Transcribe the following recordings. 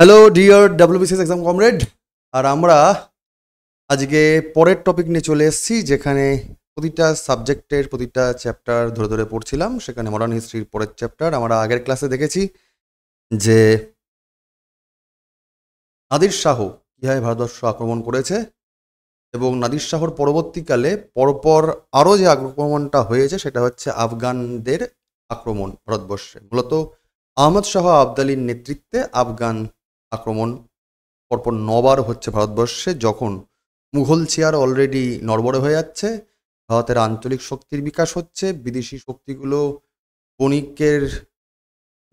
Hello dear WBCS exam comrade. আর আমরা আজকে পরের টপিক নিয়ে চলে এসেছি, যেখানে প্রতিটা সাবজেক্টের প্রতিটা চ্যাপ্টার ধরে ধরে পড়ছিলাম। সেখানে মডার্ন হিস্ট্রির পরের চ্যাপ্টার আমরা আগের ক্লাসে দেখেছি যে নাদির শাহ কীভাবে ভারতবর্ষ আক্রমণ করেছে, এবং নাদির শাহর পরবর্তীকালে পরপর আরও যে আক্রমণটা হয়েছে সেটা হচ্ছে আফগানদের আক্রমণ ভারতবর্ষে। মূলত আহমদ শাহ আবদালির নেতৃত্বে আফগান আক্রমণ পরপর 9বার হচ্ছে ভারতবর্ষে, যখন মুঘল চেয়ার অলরেডি নড়বড়ে হয়ে যাচ্ছে, ভারতের আঞ্চলিক শক্তির বিকাশ হচ্ছে, বিদেশি শক্তিগুলো বণিকের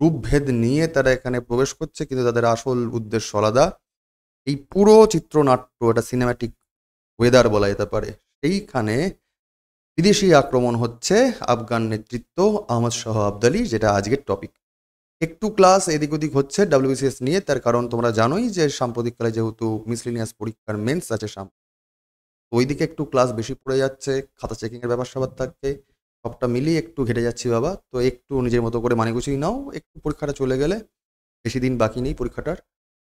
রূপভেদ নিয়ে তারা এখানে প্রবেশ করছে, কিন্তু তাদের আসল উদ্দেশ্য আলাদা। এই পুরো চিত্রনাট্য, এটা সিনেম্যাটিক ওয়েদার বলা যেতে পারে, সেইখানে বিদেশি আক্রমণ হচ্ছে আফগান নেতৃত্ব আহমদ শাহ আবদালি, যেটা আজকের টপিক। একটু ক্লাস এদিক ওদিক হচ্ছে ডাব্লিউবিসিএস নিয়ে, তার কারণ তোমরা জানোই যে সাম্প্রতিককালে যেহেতু মিসলিনিয়াস পরীক্ষার মেন্স আছে ওইদিকে একটু ক্লাস বেশি পড়ে যাচ্ছে, খাতা চেকিংয়ের ব্যাপার স্যাপার থাকতে সবটা মিলিয়ে একটু ঘেটে যাচ্ছি বাবা। তো একটু নিজের মতো করে মানে গুছিয়ে নাও, একটু পরীক্ষাটা চলে গেলে, বেশি দিন বাকি নেই পরীক্ষাটার,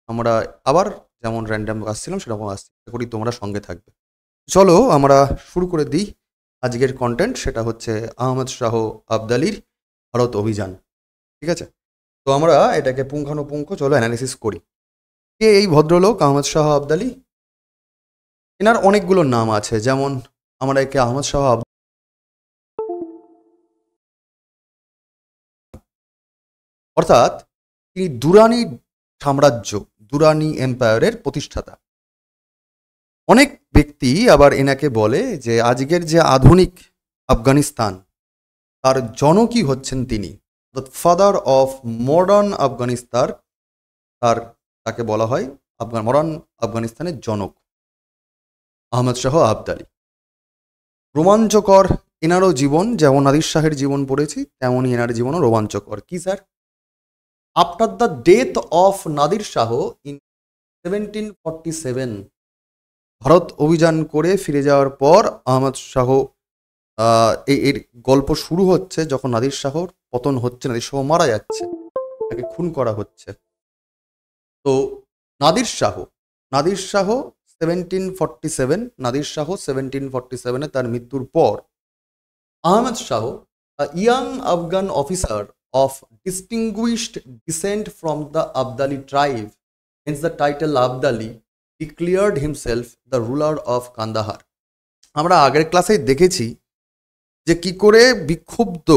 আমরা আবার যেমন র্যান্ডাম আসছিলাম সেরকম আসছি, আশা করি তোমরা সঙ্গে থাকবে। চলো আমরা শুরু করে দিই আজকের কন্টেন্ট, সেটা হচ্ছে আহমদ শাহ আবদালির ভারত অভিযান। ঠিক আছে, তো আমরা এটাকে পুঙ্খানুপুঙ্খ চলো অ্যানালিসিস করি। কে এই ভদ্রলোক আহমদ শাহ আবদালি? এনার অনেকগুলো নাম আছে, যেমন আমরা একে আহমদ শাহ অর্থাৎ তিনি দুরানি সাম্রাজ্য, দুরানি এম্পায়ারের প্রতিষ্ঠাতা। অনেক ব্যক্তি আবার এনাকে বলে যে আজকের যে আধুনিক আফগানিস্তান তার জনকই হচ্ছেন তিনি, ফাদার অফ মডার্ন আফগানিস্তান। তাকে বলা হয় মডার্ন আফগানিস্তানের জনক আহমদ শাহ আবদালি। রোমাঞ্চকর এনারও জীবন, যেমন নাদির শাহের জীবন পড়েছি তেমনই এনার জীবনও রোমাঞ্চকর। কি sir? After the death of Nadir Shah in 1747, Bharat অভিযান করে ফিরে যাওয়ার পর আহমদ শাহ এর গল্প শুরু হচ্ছে যখন নাদির শাহর পতন হচ্ছে, নাদির শাহ মারা যাচ্ছে, তাকে খুন করা হচ্ছে। তো নাদির শাহ 1747, নাদির শাহ 1747-এ তার মৃত্যুর পর Ahmad Shah, young Afghan officer of distinguished descent from the Abdali tribe, hence the title Abdali, declared himself the ruler of Kandahar. আমরা আগের ক্লাসে দেখেছি যে কি করে বিক্ষুব্ধ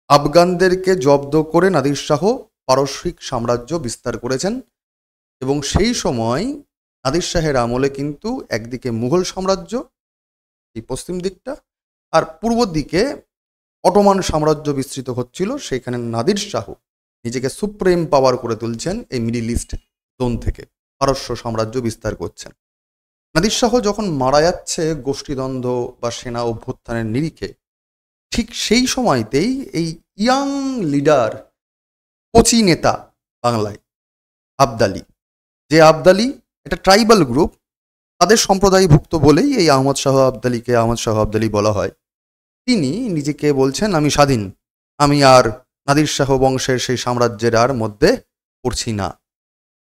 আফগানদেরকে জব্দ করে নাদির শাহ পারস্যিক সাম্রাজ্য বিস্তার করেছেন, এবং সেই সময় নাদির শাহের আমলে কিন্তু একদিকে মুঘল সাম্রাজ্য এই পশ্চিম দিকটা, আর পূর্ব দিকে অটোমান সাম্রাজ্য বিস্তৃত হচ্ছিল। সেইখানে নাদির শাহ নিজেকে সুপ্রিম পাওয়ার করে তুলছেন, এই মিডিল ইস্ট জোন থেকে পারস্য সাম্রাজ্য বিস্তার করছেন। নাদির শাহ যখন মারা যাচ্ছে গোষ্ঠীদ্বন্দ্ব বা সেনা অভ্যুত্থানের নিরিখে, ঠিক সেই সময়তেই এই ইয়াং লিডার, কোচি নেতা বাংলায় আবদালি, যে আবদালি এটা ট্রাইবাল গ্রুপ, তাদের সম্প্রদায়ভুক্ত বলেই এই আহমদ শাহ আবদালিকে আহমদ শাহ আবদালি বলা হয়। তিনি নিজেকে বলছেন আমি স্বাধীন, আমি আর নাদির শাহ বংশের সেই সাম্রাজ্যের আর মধ্যে পড়ছি না।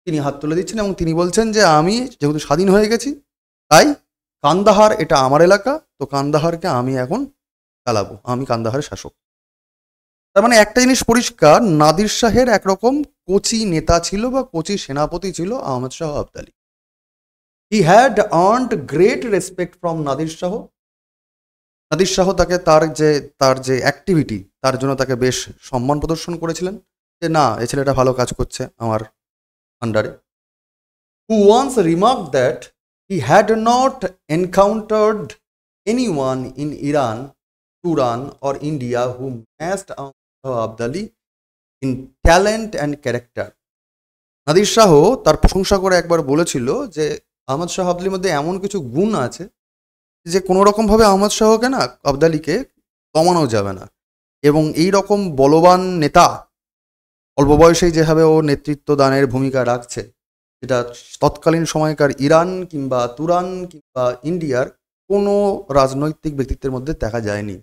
তিনি হাত তুলে দিচ্ছেন এবং তিনি বলছেন যে আমি যেহেতু স্বাধীন হয়ে গেছি, তাই কান্দাহার এটা আমার এলাকা, তো কান্দাহারকে আমি এখন চালাবো, আমি কান্দাহারের শাসক। তার মানে একটা জিনিস পরিষ্কার, নাদির শাহের একরকম কোচি নেতা ছিল বা কোচি সেনাপতি ছিল Ahmad Shah Abdali. He had earned great respect from Nadir Shah. Nadir Shah তাকে তার যে অ্যাক্টিভিটি, তার জন্য তাকে বেশ সম্মান প্রদর্শন করেছিলেন, যে না এই ছেলেটা ভালো কাজ করছে আমার আন্ডারে। Who once remarked that he had not encountered anyone in Iran, Turan or India who matched Abdali in talent and character. Nadir Shah তার প্রশংসা করে একবার বলেছিল যে আহমদ শাহ আবদালির মধ্যে এমন কিছু গুণ আছে যে কোনো রকমভাবে আহমদ শাহকে না, আবদালিকে কমানো যাবে না। এবং এই রকম বলবান নেতা অল্প বয়সেই যেভাবে ও নেতৃত্ব দানের ভূমিকা রাখছে, যেটা তৎকালীন সময়কার ইরান কিংবা তুরান কিংবা ইন্ডিয়ার কোনো রাজনৈতিক ব্যক্তিত্বের মধ্যে দেখা যায়নি।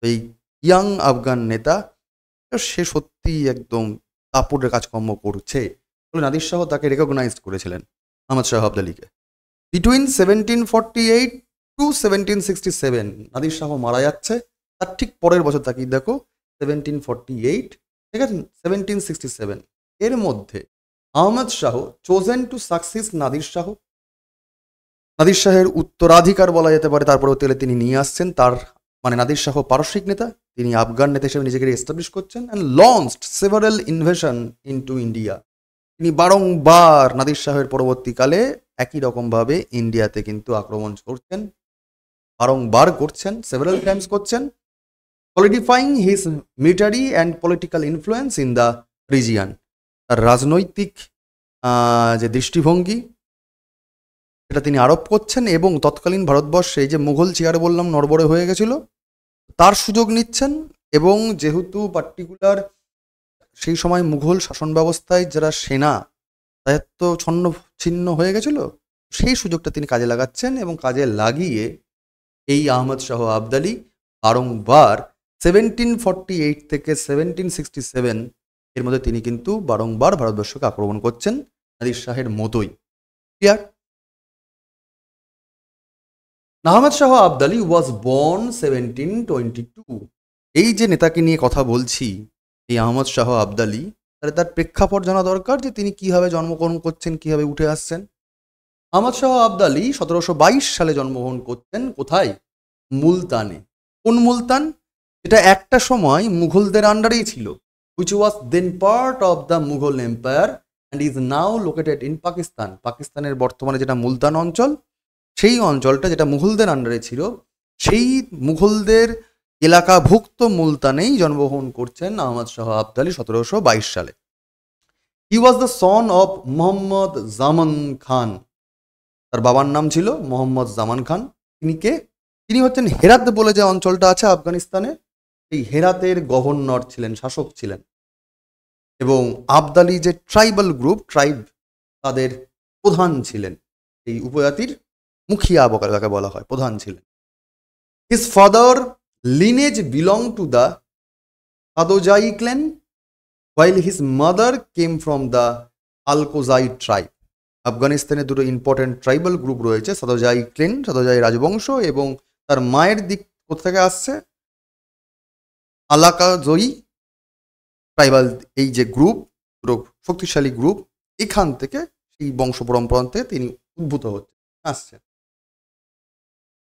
এই ইয়াং আফগান নেতা, সে সত্যি একদম দাপুটের কাজকর্ম করছে। বলে নাদির শাহ তাকে রেকগনাইজ করেছিলেন আহমদ শাহ আবদালিকে। বিটুইন 1748 টু 1767 নাদির শাহ মারা যাচ্ছে, তার ঠিক পরের বছর তাকিয়ে দেখো 1748, ঠিক আছে, 1767, এর মধ্যে আহমদ শাহ চোজেন টু সাকসিস নাদির শাহ, নাদির শাহের উত্তরাধিকার বলা যেতে পারে তার পরবর্তীকালে তিনি নিয়ে আসছেন। তার মানে নাদির শাহ পারস্যিক নেতা, তিনি আফগান নেতা হিসেবে নিজেকে এস্টাবলিশ করছেন and launched several invasion into India. তিনি বারংবার নাদির শাহের পরবর্তীকালে একই রকমভাবে ইন্ডিয়াতে কিন্তু আক্রমণ করছেন, বারংবার করছেন, সেভারাল টাইমস করছেন, solidifying his military and political influence in the region. তার রাজনৈতিক যে দৃষ্টিভঙ্গি সেটা তিনি আরোপ করছেন এবং তৎকালীন ভারতবর্ষে যে মুঘল চেয়ার বললাম নড়বড়ে হয়ে গেছিল তার সুযোগ নিচ্ছেন। এবং যেহেতু পার্টিকুলার সেই সময় মুঘল শাসন ব্যবস্থায় যারা সেনা তাদের তো ছন্ন ছিন্ন হয়ে গেছিল, সেই সুযোগটা তিনি কাজে লাগাচ্ছেন এবং কাজে লাগিয়ে এই আহমদ শাহ আবদালি বারংবার 1748 থেকে 1767 এর মধ্যে তিনি কিন্তু বারংবার ভারতবর্ষকে আক্রমণ করছেন নাদির শাহের মতোই। Clear? Ahmad Shah Abdali was born 1722। এই যে নেতাকে নিয়ে কথা বলছি, এই আহমদ শাহ আবদালি, তাহলে তার প্রেক্ষাপট জানা দরকার যে তিনি কিভাবে জন্মগ্রহণ করছেন, কিভাবে উঠে আসছেন। আহমদ শাহ আবদালি 1722 সালে জন্মগ্রহণ করতেন। কোথায়? মুলতানে। কোন মুলতান? এটা একটা সময় মুঘলদের আন্ডারেই ছিল, which was then part of the Mughal Empire and is now located in Pakistan. পাকিস্তানের বর্তমানে যেটা মুলতান অঞ্চল, সেই অঞ্চলটা যেটা মুঘলদের আন্ডারে ছিল, সেই মুঘলদের এলাকাভুক্ত মুলতানেই জন্মগ্রহণ করছেন আহমদ শাহ আবদালি 1722 সালে। He was the son of Mohammad Zaman Khan. তার বাবার নাম ছিল মোহাম্মদ জামান খান। তিনি কে? তিনি হচ্ছেন হেরাত বলে যে অঞ্চলটা আছে আফগানিস্তানে, এই হেরাতের গভর্নর ছিলেন, শাসক ছিলেন। এবং আবদালি যে ট্রাইবাল গ্রুপ, ট্রাইব, তাদের প্রধান ছিলেন, এই উপজাতির মুখিয়া যাকে বলা হয়, প্রধান ছিলেন। His father lineage belong to the Sadozai clan, while his mother came from the Alkozai tribe. আফগানিস্তানে দুটো ইম্পর্টেন্ট ট্রাইবাল গ্রুপ রয়েছে, সাদোজাই ক্লেন, সাদোজাই রাজবংশ, এবং তার মায়ের দিক কোথা থেকে আসছে? আলাকাজয়ী ট্রাইবাল। এই যে গ্রুপ, দুটো শক্তিশালী গ্রুপ, এখান থেকে সেই বংশ পরম্পরা থেকে তিনি উদ্ভূত হচ্ছে, আসছেন।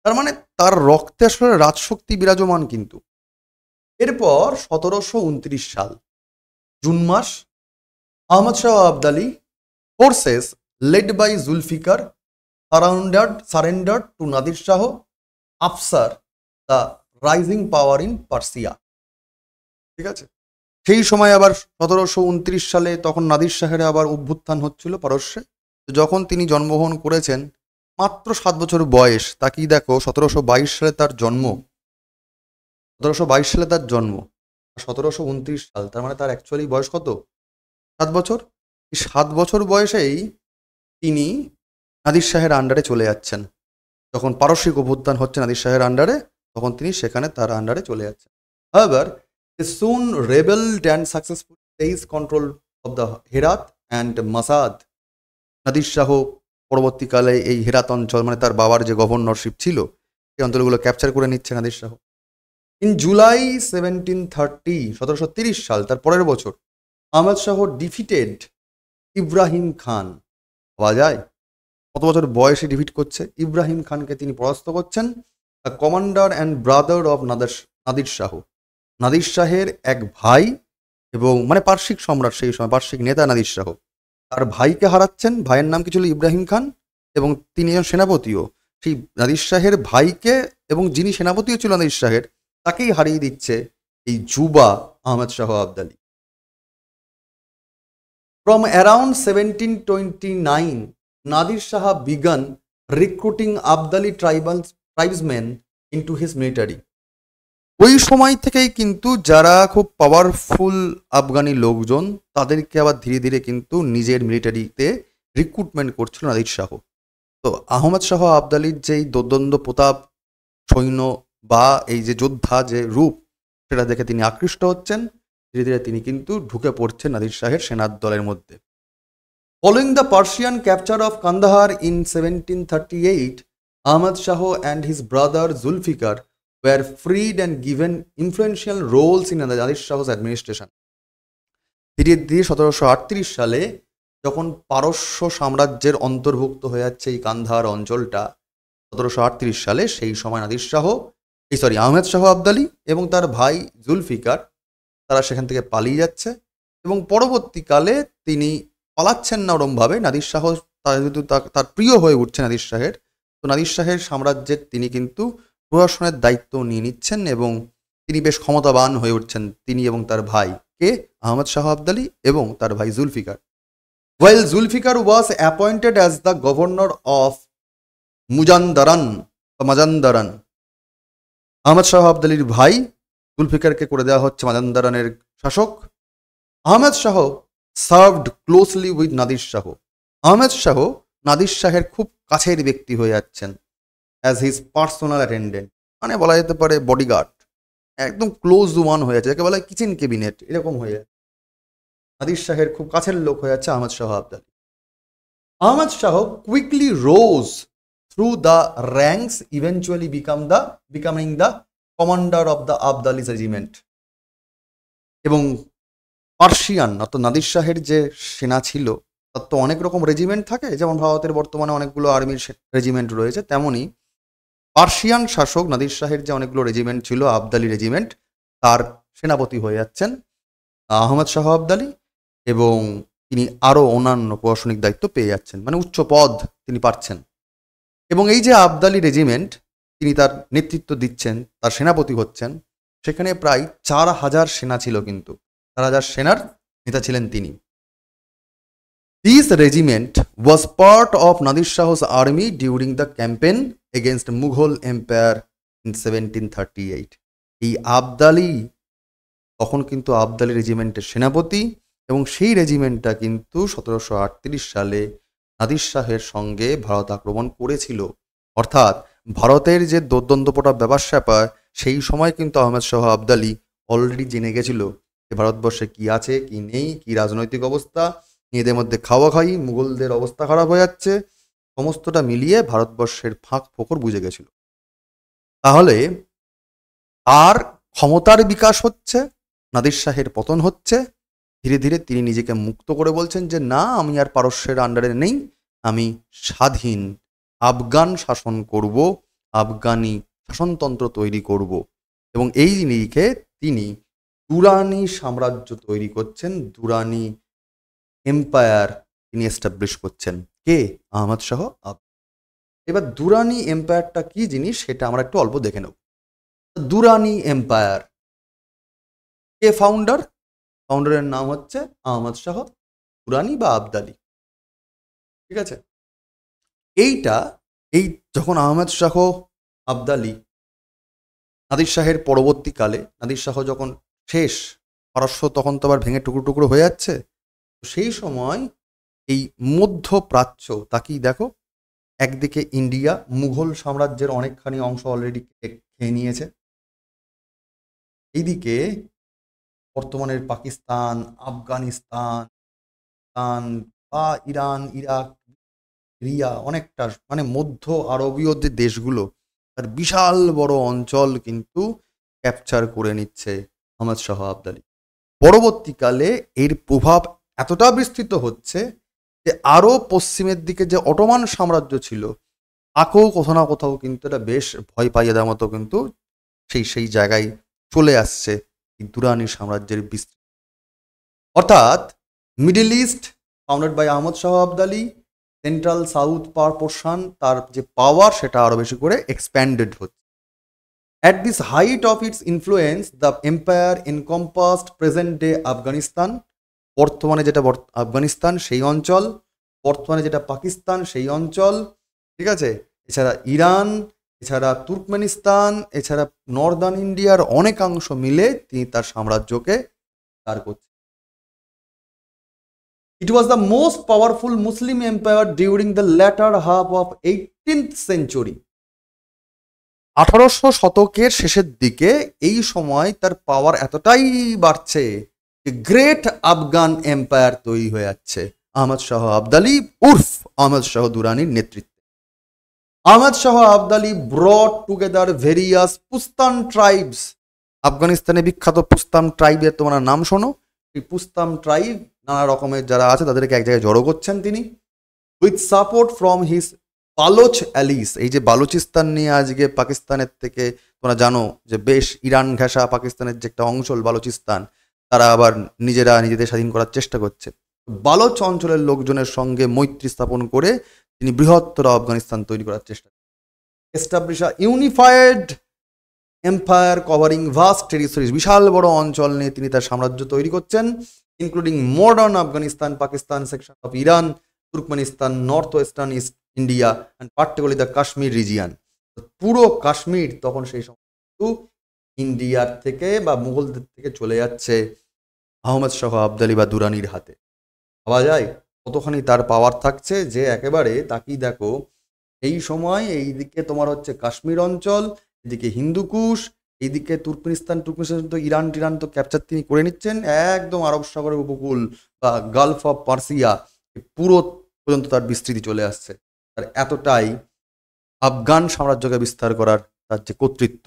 তার মানে তার রক্তে আসলে রাজশক্তি বিরাজমান। কিন্তু এরপর 1729 সাল জুন মাস, Ahmad Shah Abdali forces led by Zulfikar surrendered to Nadir Shah after the rising power in Persia। ঠিক আছে, সেই সময় আবার 1729 সালে তখন নাদির শাহের আবার অভ্যুত্থান হচ্ছিল পারস্যে। যখন তিনি জন্মগ্রহণ করেছেন, মাত্র 7 বছর বয়স। তাকেই দেখো, 1722 সালে তার জন্ম, 1722 সালে তার জন্ম, 1729 সাল, তার মানে তার অ্যাকচুয়ালি বয়স কত? 7 বছর। এই 7 বছর বয়সেই তিনি নাদির শাহের আন্ডারে চলে যাচ্ছেন। যখন পারস্যিক অভ্যুত্থান হচ্ছে নাদির শাহের আন্ডারে, তখন তিনি সেখানে তার আন্ডারে চলে যাচ্ছেন। However, they soon rebelled and successfully seized control of the Herat and Masad। Nadir Shah পরবর্তীকালে এই হেরাত অঞ্চল, মানে তার বাবার যে গভর্নরশিপ ছিল, সেই অঞ্চলগুলো ক্যাপচার করে নিচ্ছে নাদির শাহ। ইন জুলাই 1730 সাল, তার পরের বছর, আহমদ শাহ ডিফিটেড ইব্রাহিম খান। পাওয়া যায় কত বছর বয়সে ডিফিট করছে? ইব্রাহিম খানকে তিনি পরাস্ত করছেন। Commander and brother of Nadir Shah, Nadir শাহের এক ভাই এবং মানে পার্শ্বিক সম্রাট সেই সময়, পার্শ্বিক নেতা নাদির শাহ, তার ভাইকে হারাচ্ছেন। ভাইয়ের নাম কি ছিল? ইব্রাহিম খান, এবং তিনি একজন সেনাপতিও। সেই নাদির শাহের ভাইকে, এবং যিনি সেনাপতিও ছিল নাদির শাহের, তাকেই হারিয়ে দিচ্ছে এই যুবা Ahmad Shah Abdali. From around 1729, Nadir Shah began recruiting Abdali tribesmen into his military। ওই সময় থেকেই কিন্তু যারা খুব পাওয়ারফুল আফগানি লোকজন, তাদেরকে আবার ধীরে ধীরে কিন্তু নিজের মিলিটারিতে রিক্রুটমেন্ট করছিল নাদির শাহ। তো আহমদ শাহ আবদালির যেই দোর্দণ্ড প্রতাপ, সৈন্য বা এই যে যোদ্ধা যে রূপ, সেটা দেখে তিনি আকৃষ্ট হচ্ছেন। ধীরে ধীরে তিনি কিন্তু ঢুকে পড়ছেন নাদির শাহের সেনার দলের মধ্যে। Following the Persian capture of Kandahar in 1738, Ahmad Shah and his brother Zulfikar were freed and given influential roles in Nadir Shah's administration. ধীরে ধীরে 1738 সালে যখন পারস্য সাম্রাজ্যের অন্তর্ভুক্ত হয়ে যাচ্ছে এই কান্দাহার অঞ্চলটা 1738 সালে, সেই সময় আহমেদ শাহ আবদালী এবং তার ভাই জুলফিকার তারা সেখান থেকে পালিয়ে যাচ্ছে এবং পরবর্তীকালে তিনি পালাচ্ছেন না ওরমভাবে। নাদির শাহ যেহেতু তার প্রিয় হয়ে উঠছে নাদির শাহের, তো নাদির শাহের সাম্রাজ্যের তিনি কিন্তু প্রশাসনের দায়িত্ব নিয়ে নিচ্ছেন এবং তিনি বেশ ক্ষমতাবান হয়ে উঠছেন, তিনি এবং তার ভাই কে আহমদ শাহ আবদালী এবং তার ভাই Zulfikar. While Zulfikar was appointed as the governor of Mazandaran, Ahmad Shah আবদালীর ভাই জুলফিকারকে করে দেওয়া হচ্ছে মাজানদারানের শাসক। Ahmed Shah served closely with Nadir Shah. Ahmed Shah Nadir শাহের খুব কাছের ব্যক্তি হয়ে যাচ্ছেন অ্যাজ হিজ পার্সোনাল অ্যাটেন্ডেন্ট, মানে বলা যেতে পারে বডিগার্ড, একদম ক্লোজ ওয়ান হয়ে যাচ্ছে, যাকে বলা হয় কিচেন ক্যাবিনেট, এরকম হয়ে যাচ্ছে। নাদির শাহের খুব কাছের লোক হয়ে যাচ্ছে Ahmad Shah Abdali. Ahmad Shah quickly rose through the ranks, eventually becoming the commander of the Abdali's regiment. এবং পার্সিয়ান অর্থাৎ নাদির শাহের যে সেনা ছিল তার তো অনেক রকম রেজিমেন্ট থাকে, যেমন ভারতের বর্তমানে অনেকগুলো আর্মির রেজিমেন্ট রয়েছে, তেমনি পার্সিয়ান শাসক নাদির শাহের যে অনেকগুলো রেজিমেন্ট ছিল আবদালি রেজিমেন্ট, তার সেনাপতি হয়ে যাচ্ছেন আহমদ শাহ আবদালী এবং তিনি আরও অন্যান্য প্রশাসনিক দায়িত্ব পেয়ে যাচ্ছেন, মানে উচ্চ পদ তিনি পাচ্ছেন। এবং এই যে আবদালি রেজিমেন্ট তিনি তার নেতৃত্ব দিচ্ছেন, তার সেনাপতি হচ্ছেন, সেখানে প্রায় 4000 সেনা ছিল, কিন্তু 4000 সেনার নেতা ছিলেন তিনি। This regiment was part of Nadir Shah's army during the campaign against Mughal Empire in 1738. এই আবদালি তখন কিন্তু আবদালি রেজিমেন্টের সেনাপতি এবং সেই রেজিমেন্টটা কিন্তু 1738 সালে নাদির শাহের সঙ্গে ভারত আক্রমণ করেছিল। অর্থাৎ ভারতের যে দোর্দণ্ডপটা ব্যাপার স্যাপার, সেই সময় কিন্তু আহমেদ শাহ আবদালী অলরেডি জেনে গেছিল যে ভারতবর্ষে কি আছে কি নেই, কি রাজনৈতিক অবস্থা, এদের মধ্যে খাওয়াখাই, মুঘলদের অবস্থা খারাপ হয়ে যাচ্ছে, সমস্তটা মিলিয়ে ভারতবর্ষের ফাঁক ফোকর বুঝে গেছিল। তাহলে তার ক্ষমতার বিকাশ হচ্ছে, নাদির শাহের পতন হচ্ছে, ধীরে ধীরে তিনি নিজেকে মুক্ত করে বলছেন যে না, আমি আর পারস্যের আন্ডারে নেই, আমি স্বাধীন আফগান শাসন করব, আফগানি শাসনতন্ত্র তৈরি করব। এবং এই নিরিখে তিনি দুরানি সাম্রাজ্য তৈরি করছেন, দুরানি এম্পায়ার তিনি এস্টাবলিশ করছেন। কে? আহমদ শাহ আবদালী। এবার দুরানি এম্পায়ারটা কি জিনিস সেটা আমরা একটু অল্প দেখে নেব। দুরানি এম্পায়ার কে ফাউন্ডার? ফাউন্ডারের নাম হচ্ছে আহমদ শাহ দুরানি বা আবদালী। ঠিক আছে, এই যখন আহমদ শাহ আবদালী নাদির শাহের পরবর্তীকালে, নাদির শাহ যখন শেষ, পারস্য তখন তো আবার ভেঙে টুকরো টুকরো হয়ে যাচ্ছে, সেই সময় এই মধ্যপ্রাচ্য তাকেই দেখো, একদিকে ইন্ডিয়া মুঘল সাম্রাজ্যের অনেকখানি অংশ অলরেডি খেয়ে নিয়েছে, এইদিকে বর্তমানের পাকিস্তান, আফগানিস্তান বা ইরান, ইরাক, সিরিয়া, অনেকটা মানে মধ্য আরবীয় যে দেশগুলো, তার বিশাল বড় অঞ্চল কিন্তু ক্যাপচার করে নিচ্ছে আহমদ শাহ আবদালী। পরবর্তীকালে এর প্রভাব এতটা বিস্তৃত হচ্ছে যে আরও পশ্চিমের দিকে যে অটোমান সাম্রাজ্য ছিল, তাকেও কোথাও না কোথাও কিন্তু এটা বেশ ভয় পাইয়ে দেওয়ার মতো কিন্তু সেই জায়গায় চলে আসছে এই দুরানি সাম্রাজ্যের বিস্তৃতি। অর্থাৎ middle east founded by Ahmad Shah Abdali, central south portion, তার যে পাওয়ার সেটা আরও বেশি করে এক্সপ্যান্ডেড হচ্ছে। At this height of its influence the empire encompassed present day Afghanistan, বর্তমানে যেটা আফগানিস্তান সেই অঞ্চল, বর্তমানে যেটা পাকিস্তান সেই অঞ্চল, ঠিক আছে, এছাড়া ইরান, এছাড়া তুর্কমেনিস্তান, এছাড়া নর্দার্ন ইন্ডিয়ার অনেকাংশ মিলে তিনি তার সাম্রাজ্যকে তার করছেন। It was the most powerful Muslim empire during the latter half of 18th century. 1800 শতকের শেষের দিকে এই সময় তার পাওয়ার এতটাই বাড়ছে যে গ্রেট আফগান এম্পায়ার তৈরি হয়ে যাচ্ছে। আহমদ শাহ আবদালি উর্ফ আহমদ শাহ দুরানির নেতৃত্বে। Ahmad Shah Abdali brought together various Pashtun tribes. আফগানিস্তানে বিখ্যাত পুস্তান ট্রাইবের তোমরা নাম শোনো। এই পুস্তান ট্রাইব নানা রকমের যারা আছে তাদেরকে এক জায়গায় জড়ো করছেন তিনি, with support from his Baloch Alice. এই যে বালুচিস্তান নিয়ে আজকে পাকিস্তানের থেকে তোমরা জানো যে বেশ ইরান ঘেঁষা পাকিস্তানের যে একটা অঞ্চল বালুচিস্তান, তারা আবার নিজেরা নিজেদের স্বাধীন করার চেষ্টা করছে। বালোচ অঞ্চলের লোকজনের সঙ্গে মৈত্রী স্থাপন করে তিনি বৃহত্তর আফগানিস্তান তৈরি করার চেষ্টা করেন। Establish a unified empire covering vast territories. বিশাল বড় অঞ্চল নিয়ে তিনি তার সাম্রাজ্য তৈরি করছেন, including modern Afghanistan, Pakistan, section of Iran, Turkmenistan, north western east India and particularly the Kashmir region. পুরো কাশ্মীর তখন সেই সময় ইন্ডিয়ার থেকে বা মুঘলদের থেকে চলে যাচ্ছে আহমদ শাহ আবদালি বা দুরানির হাতে। ভাবা যায় কতখানি তার পাওয়ার থাকছে, যে একেবারে তাকিয়ে দেখো এই সময় এইদিকে তোমার হচ্ছে কাশ্মীর অঞ্চল, এদিকে হিন্দুকুশ, এইদিকে তুর্কমেনিস্তান তো ইরান টিরান তো ক্যাপচার তিনি করে নিচ্ছেন, একদম আরব সাগরের উপকূল বা গালফ অফ পার্সিয়া পুরো পর্যন্ত তার বিস্তৃতি চলে আসছে। আর এতটাই আফগান সাম্রাজ্যকে বিস্তার করার তার যে কর্তৃত্ব।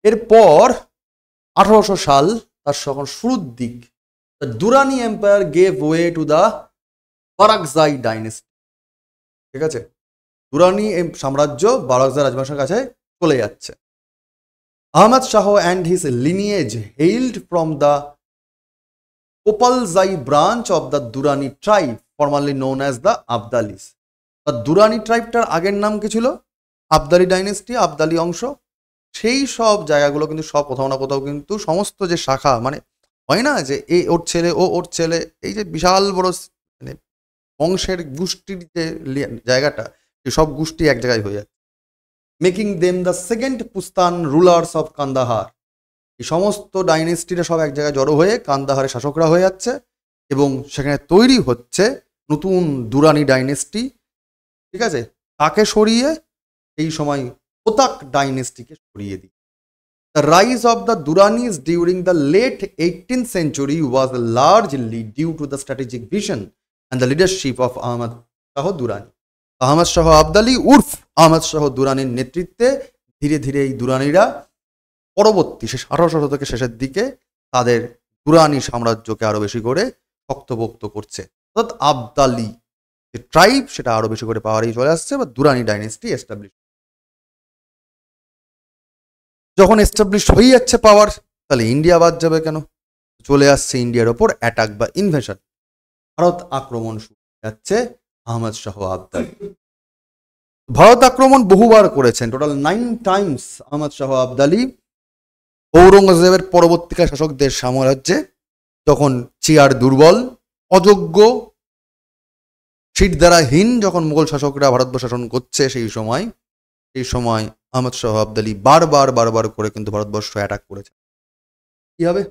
এরপর 1800 সাল তার যখন শুরুর দিক, Durrani empire gave way to the Barakzai dynasty. ঠিক আছে, দুরানি সাম্রাজ্য বারাকজাই রাজবংশের কাছে চলে যাচ্ছে। Ahmad Shah and his lineage hailed from the Popalzai branch of the Durrani tribe formally known as the Abdalis. Durrani ট্রাইবটার আগের নাম কি ছিল? আবদালি ডাইনেস্টি, আবদালি অংশ। সেই সব জায়গাগুলো কিন্তু সব কোথাও না কোথাও কিন্তু সমস্ত যে শাখা, মানে হয় না যে এ ওর ছেলে ও ওর ছেলে, এই যে বিশাল বড় মানে বংশের গোষ্ঠীর যে জায়গাটা, সব গোষ্ঠী এক জায়গায় হয়ে যাচ্ছে, making them the second Pashtun rulers of Kandahar. এই সমস্ত ডাইনেস্টিরা সব এক জায়গায় জড়ো হয়ে কান্দাহারের শাসকরা হয়ে যাচ্ছে এবং সেখানে তৈরি হচ্ছে নতুন দুরানি ডাইনেস্টি। ঠিক আছে, তাকে সরিয়ে এই সময় কোতাক ডাইনেস্টিকে সরিয়ে দিই। The rise of the Duranis during the late 18th century was largely due to the strategic vision and the leadership of Ahmad Shah Durrani. Ahmad Shah Abdali উর্ফ Ahmad Shah দুরানির নেতৃত্বে ধীরে ধীরে এই দুরানিরা পরবর্তী 1800 শতকের শেষের দিকে তাদের দুরানি সাম্রাজ্যকে আরো বেশি করে শক্তপোক্ত করছে। অর্থাৎ আবদালি যে ট্রাইব সেটা আরো বেশি করে পাওয়ারেই চলে আসছে বা দুরানি ডাইনেস্টি এস্টাবলিশ। যখন এস্টাবলিশ হয়ে যাচ্ছে পাওয়ার, তাহলে ইন্ডিয়া বাদ যাবে কেন? চলে আসছে ইন্ডিয়ার ওপর অ্যাটাক বা ইনভেশন, ভারত আক্রমণ শুরু হয়ে যাচ্ছে আহমদ শাহ আবদালি। ভারত আক্রমণ বহুবার করেছেন, টোটাল 9 টাইমস আহমদ শাহ আবদালি ঔরঙ্গজেবের পরবর্তীকাল শাসকদের সাম্রাজ্যে যখন চেয়ার দুর্বল, অযোগ্য, সিট দ্বারাহীন যখন মুঘল শাসকরা ভারতবর্ষ শাসন করছে, সেই সময় আহমদ শাহ আবদালি বারবার করে কিন্তু ভারতবর্ষ অ্যাটাক করেছে। কি হবে?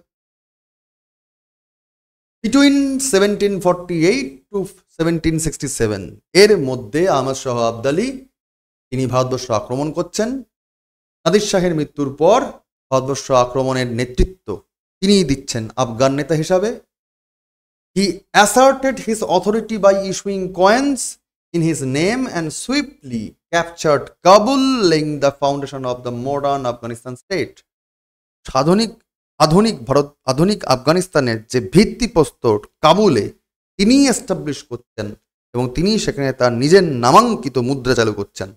বিটুইন 1748 টু 1767 এর মধ্যে আহমদ শাহ আবদালি তিনি ভারতবর্ষ আক্রমণ করছেন। নাদির শাহের মৃত্যুর পর ভারতবর্ষ আক্রমণের নেতৃত্ব তিনিই দিচ্ছেন আফগান নেতা হিসাবে। He asserted his authority by issuing coins in his name and swiftly captured Kabul, laying the foundation of the modern Afghanistan state. আধুনিক আফগানিস্তানের যে ভিত্তিপ্রস্তর কাবুলে তিনি এস্টাবলিশ করছেন এবং তিনি সেখানে তার নিজের নামাঙ্কিত মুদ্রা চালু করছেন।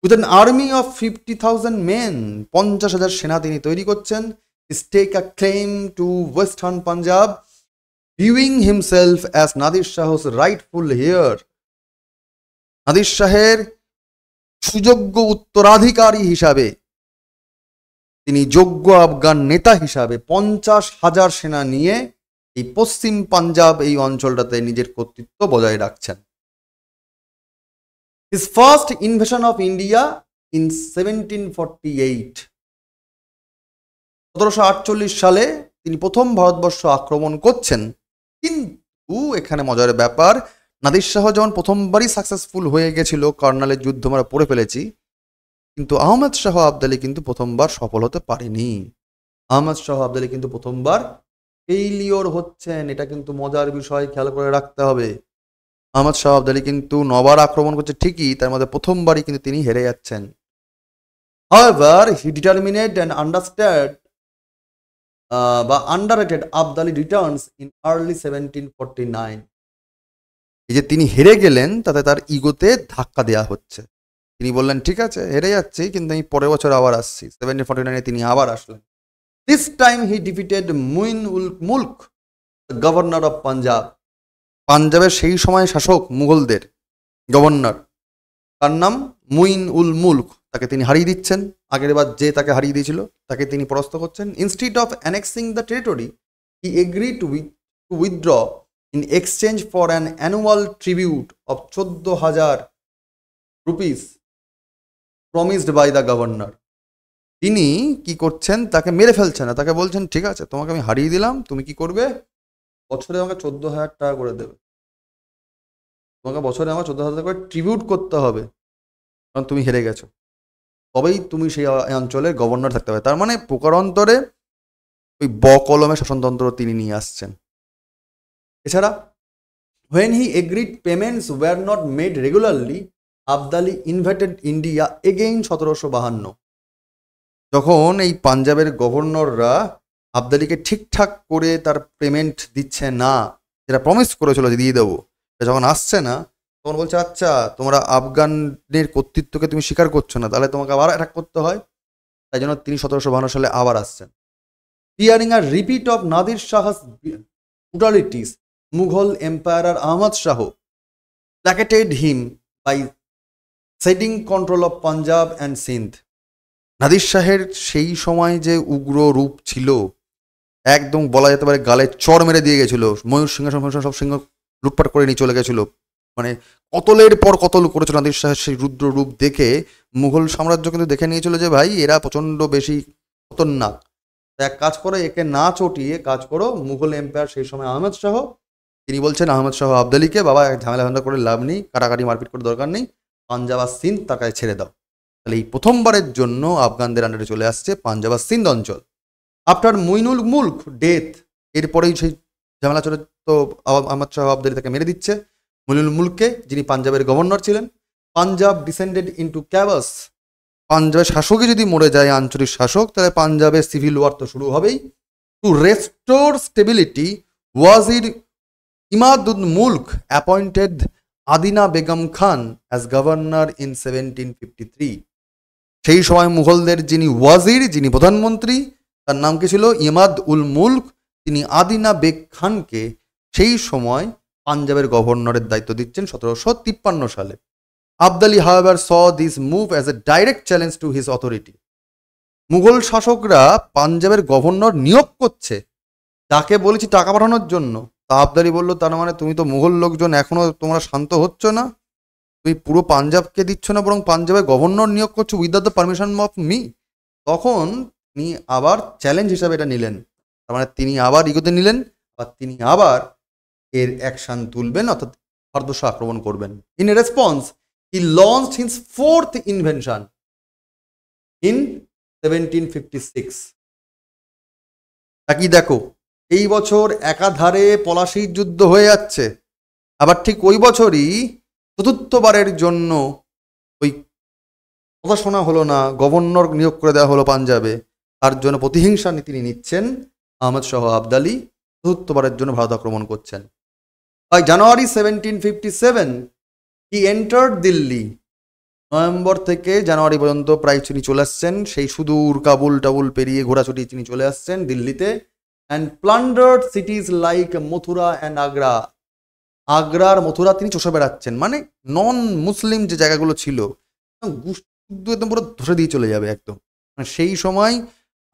With an army of 50,000 men, 50,000 সেনা তিনি তৈরি করছেন। Stake a claim to Western Punjab, viewing himself as Nadir Shah's rightful heir. Nadir শাহের সুযোগ্য উত্তরাধিকারী হিসাবে, তিনি যোগ্য আফগান নেতা হিসাবে 50,000 সেনা নিয়ে এই পশ্চিম পাঞ্জাব এই অঞ্চলটাতে নিজের কর্তৃত্ব বজায় রাখছেন। His first invasion of India in 1748, 1748 সালে তিনি প্রথম ভারতবর্ষ আক্রমণ করছেন। কিন্তু এখানে মজার ব্যাপার, নাদির শাহ যেমন প্রথমবারই সাকসেসফুল হয়ে গেছিল, কর্নালের যুদ্ধ আমরা পড়ে ফেলেছি, কিন্তু আহমদ শাহ আবদালি কিন্তু প্রথমবার সফল হতে পারেনি। আহমদ শাহ আবদালি কিন্তু প্রথমবার ফেইলিওর হচ্ছেন, এটা কিন্তু মজার বিষয়, খেয়াল করে রাখতে হবে। আহমদ শাহ আবদালী কিন্তু 9বার আক্রমণ করছে ঠিকই, তার মধ্যে প্রথমবারই কিন্তু তিনি হেরে যাচ্ছেন। However, he determined and understood বা underrated Abdali Returns in early 1749। এই যে তিনি হেরে গেলেন তাতে তার ইগোতে ধাক্কা দেওয়া হচ্ছে। তিনি বললেন ঠিক আছে হেরে যাচ্ছি, কিন্তু আমি পরের বছর আবার আসছি। 1749 তিনি আবার আসলেন। This time he defeated Muin ul Mulk, governor of Punjab. পাঞ্জাবের সেই সময় শাসক মুঘলদের গভর্নর, তার নাম মুইন উল মুলক, তাকে তিনি হারিয়ে দিচ্ছেন। আগের বার যে তাকে হারিয়ে দিয়েছিল তাকে তিনি পরাস্ত করছেন। Instead of annexing the territory he agree to withdraw in exchange for an annual tribute of 14,000 rupees promised by the governor. তিনি কি করছেন, তাকে মেরে ফেলছেন না, তাকে বলছেন ঠিক আছে তোমাকে আমি হারিয়ে দিলাম, তুমি কি করবে, বছরে আমাকে 14,000 টাকা করে দেবে, তোমাকে বছরে আমার 14,000 টাকা করে ট্রিবিউট করতে হবে, কারণ তুমি হেরে গেছো, তবেই তুমি সেই অঞ্চলের গভর্নর থাকতে হবে। তার মানে প্রকারান্তরে ওই কলমে শাসনতন্ত্র তিনি নিয়ে আসছেন। এছাড়া when he agreed payments were not made regularly, Abdali invited India again 1752। যখন এই পাঞ্জাবের গভর্নররা আবদালিকে ঠিকঠাক করে তার পেমেন্ট দিচ্ছে না, যেটা প্রমিস করেছিল যে দিয়ে দেবো, যখন আসছে না তখন বলছে আচ্ছা তোমরা আফগানের কর্তৃত্বকে তুমি স্বীকার করছো না, তাহলে তোমাকে আবার অ্যাটাক করতে হয়। তাই জন্য তিনি 1752 সালে আবার আসছেন। Fearing a repeat of Nadir Shah's brutalities, Mughal empire Ahmad Shah placated him by setting control of Punjab and Sindh. Nadir শাহের সেই সময় যে উগ্র রূপ ছিল, একদম বলা যেতে পারে গালে চড় মেরে দিয়ে গেছিল। ময়ূর সিংহ সব সিংহ লুটপাট করে নিয়ে চলে গেছিল, মানে কতলের পর কতল করেছিল। নাদির শাহের সেই রুদ্র রূপ দেখে মুঘল সাম্রাজ্য কিন্তু দেখে নিয়েছিল যে ভাই এরা প্রচণ্ড বেশি খতরনাক, এক কাজ করো একে না চটিয়ে কাজ করো। মুঘল এম্পায়ার সেই সময় আহমদ শাহ, তিনি বলছেন আহমদ শাহ আবদালিকে বাবা ঝামেলা ঝামেলা করে লাভ নেই, কাটাকাটি মারপিট করে দরকার নেই, পাঞ্জাব আর সিন্ধ তার কাছে ছেড়ে দাও। তাহলে এই প্রথমবারের জন্য আফগানদের আন্ডারে চলে আসছে পাঞ্জাব আর সিন্ধ অঞ্চল। আফটার মুইনুল মুলক ডেথ, এরপরেই সেই ঝামেলা চলে, তো আহমদ শাহ আবদালি তাকে মেরে দিচ্ছে মুইনুল মুলককে, যিনি পাঞ্জাবের গভর্নর ছিলেন। পাঞ্জাব ডিসেন্ডেড ইন্টু ক্যাবাস, পাঞ্জাবের শাসকই যদি মরে যায় আঞ্চলিক শাসক, তাহলে পাঞ্জাবের সিভিল ওয়ার তো শুরু হবেই। To restore stability Wazir Imadul Mulk appointed Adina Begum Khan as governor in 1753। সেই সময় মুঘলদের যিনি ওয়াজির, যিনি প্রধানমন্ত্রী, তার নাম কি ছিল ইমাদ উল মুলক, তিনি আদিনা বেগ খানকে সেই সময় পাঞ্জাবের গভর্নরের দায়িত্ব দিচ্ছেন 1753 সালে। Abdali however saw this move as a direct challenge to his authority। Mughal শাসকরা পাঞ্জাবের গভর্নর নিয়োগ করছে, তাকে বলেছি টাকা পাঠানোর জন্য, তা আবদালি বলল তার মানে তুমি তো মুঘল লোকজন এখনো তোমরা শান্ত হচ্ছ না, তুমি পুরো পাঞ্জাবকে দিচ্ছ না, বরং পাঞ্জাবের গভর্নর নিয়োগ করছো without the permission of me. তখন তিনি আবার চ্যালেঞ্জ হিসাবে এটা নিলেন, তার মানে তিনি আবার ইগোতে নিলেন, বা তিনি আবার এর অ্যাকশন তুলবেন, অর্থাৎ ভারতবর্ষ আক্রমণ করবেন। In response he launched his fourth invention in 1756। তাকি দেখো এই বছর একাধারে পলাশির যুদ্ধ হয়ে যাচ্ছে, আবার ঠিক ওই বছরই চতুর্থবারের জন্য ওই কথা শোনা হলো না, গভর্নর নিয়োগ করে দেওয়া হলো পাঞ্জাবে, তার জন্য প্রতিহিংসা তিনি নিচ্ছেন। আহমদ শাহ আবদালি চতুর্থবারের জন্য ভারত আক্রমণ করছেন। By January 1757 he entered Delhi. November থেকে জানুয়ারি পর্যন্ত প্রায় তিনি চলে আসছেন, সেই সুদূর কাবুল টাবুল পেরিয়ে ঘোরাছুটি তিনি চলে আসছেন দিল্লিতে। And plundered cities like Mathura and Agra, আগ্রার মথুরা তিনি চষে বেড়াচ্ছেন, মানে নন মুসলিম যে জায়গাগুলো ছিল একদম পুরো ধসে দিয়ে চলে যাবে একদম। মানে সেই সময়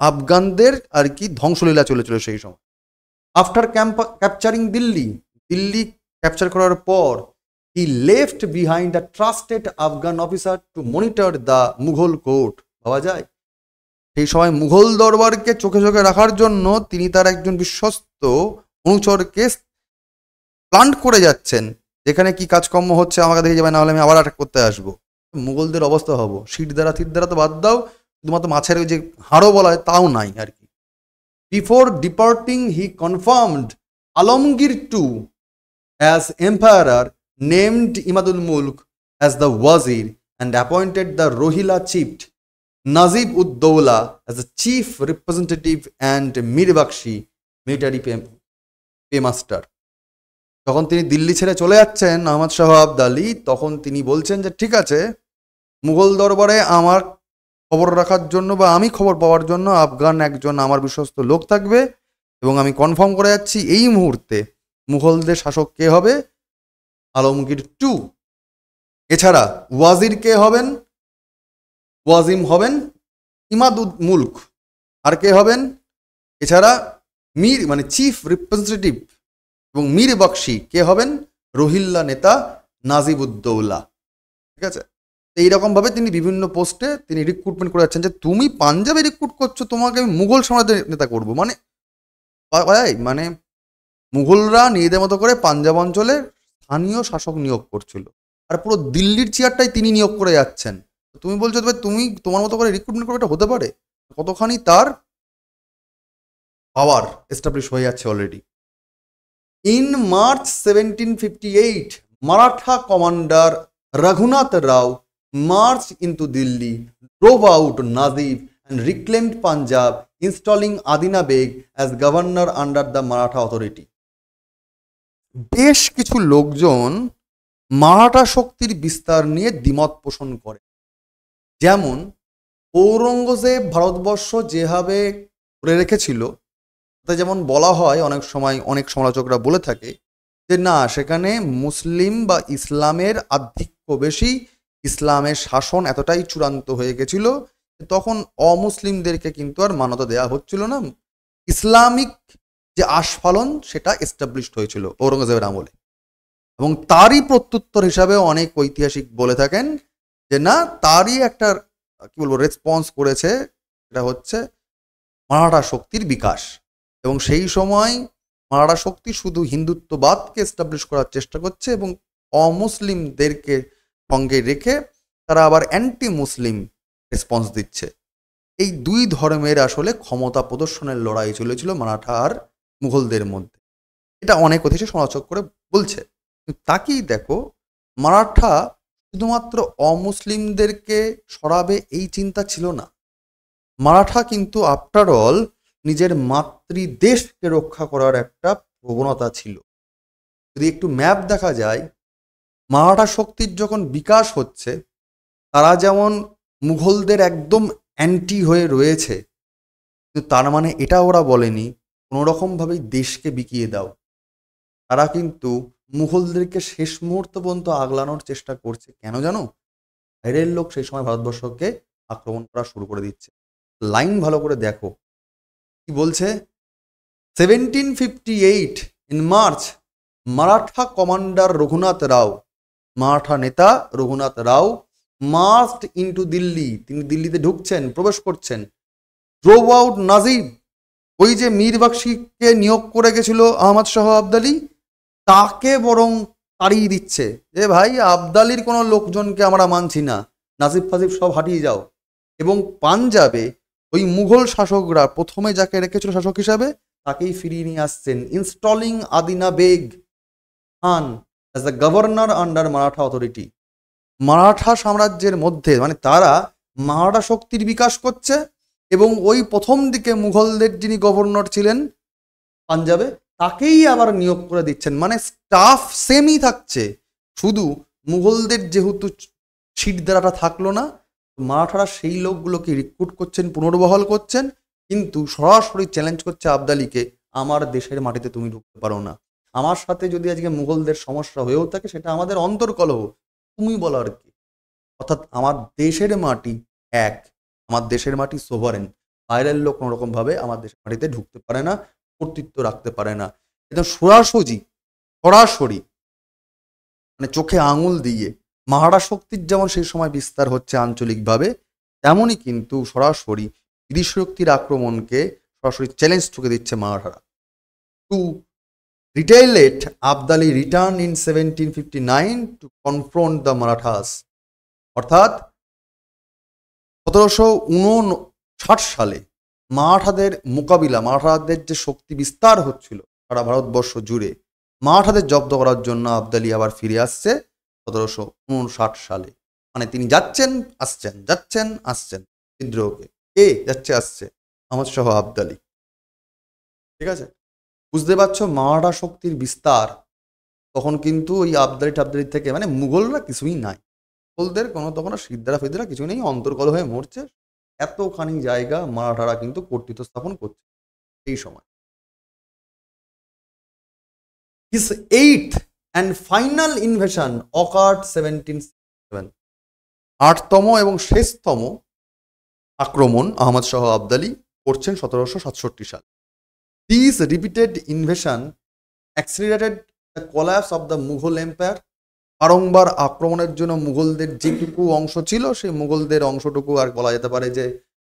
আফগানদের আর কি ধ্বংসলীলা চলেছিল সেই সময়। After capturing Delhi, Delhi capture করার পর he left behind a trusted Afghan officer to monitor the Mughal court। ভাবা যায় সেই সময় মুঘল দরবারকে চোখে চোখে রাখার জন্য তিনি তার একজন বিশ্বস্ত অনুচরকে প্ল্যান করে যাচ্ছেন, যেখানে কি কাজকর্ম হচ্ছে আমাকে দেখে যাবে, না হলে আমি আবার অ্যাটাক করতে আসবো। মুঘলদের অবস্থা হবো শির দ্বারা থির দ্বারা তো বাদ দাও, শুধুমাত্র মাছের ওই যে হাড়ও বলা হয় তাও নাই আর কি। Before departing, he confirmed Alamgir II as emperor, named Imadul Mulk as the wazir, and appointed the Rohilla chief Nazib ud Dowla as the chief representative and Mir Bakshi military paymaster. যখন তিনি দিল্লি ছেড়ে চলে যাচ্ছেন আহমদ শাহ আবদালি, তখন তিনি বলছেন যে ঠিক আছে, মুঘল দরবারে আমার খবর রাখার জন্য বা আমি খবর পাওয়ার জন্য আফগান একজন আমার বিশ্বস্ত লোক থাকবে, এবং আমি কনফার্ম করে যাচ্ছি এই মুহূর্তে মুঘলদের শাসক কে হবে? আলমগীর টু। এছাড়া ওয়াজির কে হবেন? ওয়াজিম হবেন ইমাদুদ মুলক। আর কে হবেন? এছাড়া মীর মানে চিফ রিপ্রেজেন্টেটিভ এবং মীর বক্সি কে হবেন? রোহিল্লা নেতা নাজিবুদ্দৌলা। ঠিক আছে, এইরকমভাবে তিনি বিভিন্ন পোস্টে তিনি রিক্রুটমেন্ট করে যাচ্ছেন যে তুমি পাঞ্জাবে রিক্রুট করছো, তোমাকে আমি মুঘল সাম্রাজ্যের নেতা করবো। মানে মুঘলরা নিজেদের মতো করে পাঞ্জাব অঞ্চলে স্থানীয় শাসক নিয়োগ করছিল, আর পুরো দিল্লির চেয়ারটাই তিনি নিয়োগ করে যাচ্ছেন। তুমি বলছো তবে তুমি তোমার মতো করে রিক্রুটমেন্ট করে এটা হতে পারে? কতখানি তার পাওয়ার এস্টাবলিশ হয়ে যাচ্ছে already. In March 1758, Maratha commander Raghunath Rao marched into Delhi, drove out Nazib and reclaimed Punjab, installing Adina Beg as governor under the Maratha authority. বেশ কিছু লোকজন মারাঠা শক্তির বিস্তার নিয়ে দ্বিমত পোষণ করে। যেমন ঔরঙ্গজেব ভারতবর্ষ যেভাবে করে রেখেছিল, তাতে যেমন বলা হয়, অনেক সময় অনেক সমালোচকরা বলে থাকে যে না, সেখানে মুসলিম বা ইসলামের আধিক্য বেশি, ইসলামের শাসন এতটাই চূড়ান্ত হয়ে গেছিল তখন অমুসলিমদেরকে কিন্তু আর মান্যতা দেওয়া হচ্ছিল না, ইসলামিক যে আস্ফালন সেটা এস্টাবলিশড হয়েছিল ঔরঙ্গজেবের আমলে। এবং তারই প্রত্যুত্তর হিসাবে অনেক ঐতিহাসিক বলে থাকেন যে না, তারই একটা কি বলবো রেসপন্স করেছে, এটা হচ্ছে মারাঠা শক্তির বিকাশ। এবং সেই সময় মারাঠা শক্তি শুধু হিন্দুত্ববাদকে এস্টাবলিশ করার চেষ্টা করছে এবং অমুসলিমদেরকে সঙ্গে রেখে তারা আবার অ্যান্টি মুসলিম রেসপন্স দিচ্ছে। এই দুই ধর্মের আসলে ক্ষমতা প্রদর্শনের লড়াই চলেছিল মারাঠা আর মুঘলদের মধ্যে, এটা অনেক ঐতিহাসিক সমালোচক করে বলছে। তাকেই দেখো, মারাঠা শুধুমাত্র অমুসলিমদেরকে সরাবে এই চিন্তা ছিল না, মারাঠা কিন্তু আফটার অল নিজের মাতৃদেশকে রক্ষা করার একটা প্রবণতা ছিল। যদি একটু ম্যাপ দেখা যায়, মারাঠা শক্তির যখন বিকাশ হচ্ছে, তারা যেমন মুঘলদের একদম অ্যান্টি হয়ে রয়েছে, কিন্তু তার মানে এটা ওরা বলেনি কোনোরকমভাবেই দেশকে বিকিয়ে দাও। তারা কিন্তু মুঘলদেরকে শেষ মুহূর্ত পর্যন্ত আগলানোর চেষ্টা করছে। কেন জানো? বাইরের লোক সেই সময় ভারতবর্ষকে আক্রমণ করা শুরু করে দিচ্ছে। লাইন ভালো করে দেখো কি বলছে। 1758 in March, Maratha commander Raghunath Rao, Maratha নেতা রঘুনাথ রাও মার্চড ইনটু দিল্লি, তিনি দিল্লিতে ঢুকছেন, প্রবেশ করছেন। ড্রোভ আউট নাজিব, ওই যে মীর বক্সিকে নিয়োগ করে গেছিল আহমদ শাহ আবদালি, তাকে বরং তাড়িয়ে দিচ্ছে যে ভাই আবদালির কোনো লোকজনকে আমরা মানছি না, নাজিব ফাজিব সব হাঁটিয়ে যাও। এবং পাঞ্জাবে ওই মুঘল শাসকরা প্রথমে যাকে রেখেছিল শাসক হিসাবে তাকেই ফিরিয়ে নিয়ে আসছেন, installing Adina beg Khan as the governor under Maratha authority. Maratha সাম্রাজ্যের মধ্যে মানে তারা মারাঠা শক্তির বিকাশ করছে এবং ওই প্রথম দিকে মুঘলদের যিনি গভর্নর ছিলেন পাঞ্জাবে তাকেই আবার নিয়োগ করে দিচ্ছেন। মানে স্টাফ সেমই থাকছে, শুধু মুঘলদের যেহেতু ছিটদারাটা থাকলো না, মারাঠারা সেই লোকগুলোকে রিক্রুট করছেন, পুনর্বহাল করছেন, কিন্তু সরাসরি চ্যালেঞ্জ করছে আবদালিকে, আমার দেশের মাটিতে তুমি ঢুকতে পারো না, আমার সাথে যদি আজকে মুঘলদের সমস্যা হয়েও থাকে সেটা আমাদের অন্তর্কলহ, তুমি বলো আর কি। অর্থাৎ আমার দেশের মাটি এক, আমার দেশের মাটি সোভারেন, বাইরের লোক কোনো রকম ভাবে আমার দেশের মাটিতে ঢুকতে পারে না, কর্তৃত্ব রাখতে পারে না। এটা সরাসরি মানে চোখে আঙুল দিয়ে মারাঠা শক্তির যেমন সেই সময় বিস্তার হচ্ছে আঞ্চলিকভাবে, তেমনই কিন্তু সরাসরি বিদেশি শক্তির আক্রমণকে সরাসরি চ্যালেঞ্জ ঠুকে দিচ্ছে মারাঠারা। To retaliate, Abdali return in 1759 to confront the Marathas. অর্থাৎ 1759 সালে মারাঠাদের মোকাবিলা, মারাঠাদের যে শক্তি বিস্তার হচ্ছিল সারা ভারতবর্ষ জুড়ে, মারাঠাদের জব্দ করার জন্য আবদালি আবার ফিরে আসছে 1759 সালে। মানে তিনি যাচ্ছেন আসছেন, যাচ্ছেন আসছেন বিদ্রোহকে। কে যাচ্ছে আসছে? আহমদ শাহ আবদালি। ঠিক আছে, বুঝতে পারছো মারাঠা শক্তির বিস্তার। তখন কিন্তু ওই আবদালি টাবদালি থেকে মানে মুঘলরা কিছুই নাই, মুঘলদের কোনো তখন সিদ্ধারা ফিদ্দারা কিছু নেই, অন্তর্কল হয়ে মরছে। এতখানি জায়গা মারাঠারা কিন্তু কর্তৃত্ব স্থাপন করছে এই সময়। His eighth and final invasion occurred 1767. আটতম এবং শেষতম আক্রমণ আহমদ শাহ আবদালি করছেন 1767 সালে। These repeated invasion accelerated the collapse of the Mughal Empire. বারংবার আক্রমণের জন্য মুঘলদের যেটুকু অংশ ছিল সেই মুঘলদের অংশটুকু আর বলা যেতে পারে যে